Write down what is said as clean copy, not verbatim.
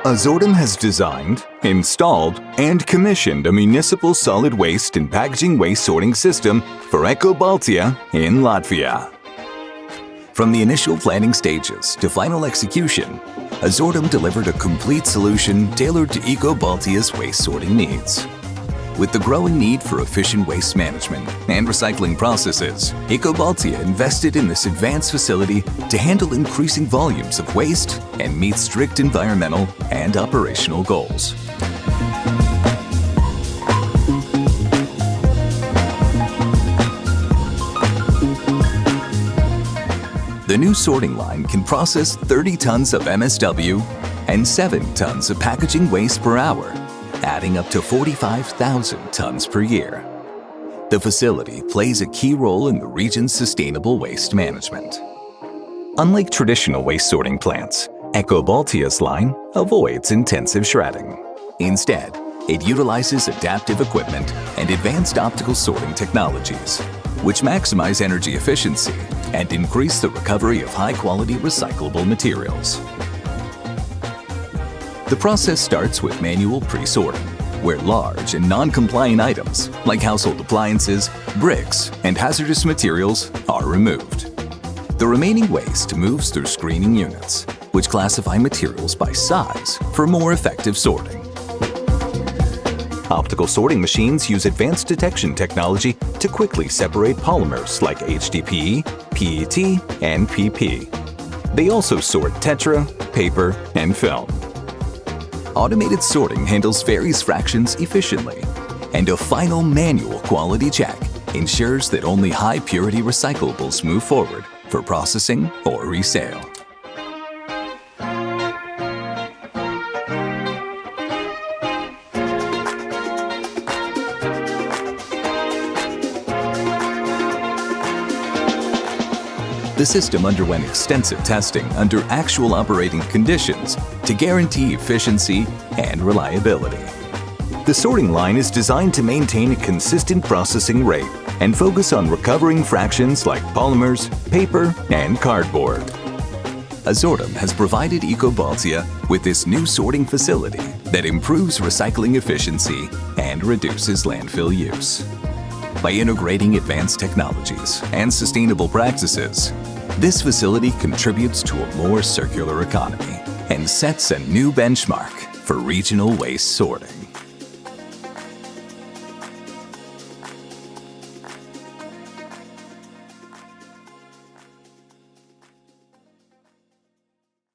Azortum has designed, installed, and commissioned a municipal solid waste and packaging waste sorting system for Eco Baltia in Latvia. From the initial planning stages to final execution, Azortum delivered a complete solution tailored to Eco Baltia's waste sorting needs. With the growing need for efficient waste management and recycling processes, Eco Baltia invested in this advanced facility to handle increasing volumes of waste and meet strict environmental and operational goals. The new sorting line can process 30 tons of MSW and 7 tons of packaging waste per hour, adding up to 45,000 tons per year. The facility plays a key role in the region's sustainable waste management. Unlike traditional waste sorting plants, Eco Baltia's line avoids intensive shredding. Instead, it utilizes adaptive equipment and advanced optical sorting technologies, which maximize energy efficiency and increase the recovery of high-quality recyclable materials. The process starts with manual pre-sorting, where large and non-compliant items like household appliances, bricks, and hazardous materials are removed. The remaining waste moves through screening units, which classify materials by size for more effective sorting. Optical sorting machines use advanced detection technology to quickly separate polymers like HDPE, PET, and PP. They also sort tetra, paper, and film. Automated sorting handles various fractions efficiently, and a final manual quality check ensures that only high-purity recyclables move forward for processing or resale. The system underwent extensive testing under actual operating conditions to guarantee efficiency and reliability. The sorting line is designed to maintain a consistent processing rate and focus on recovering fractions like polymers, paper, and cardboard. Azortum has provided Eco Baltia with this new sorting facility that improves recycling efficiency and reduces landfill use. By integrating advanced technologies and sustainable practices, this facility contributes to a more circular economy and sets a new benchmark for regional waste sorting.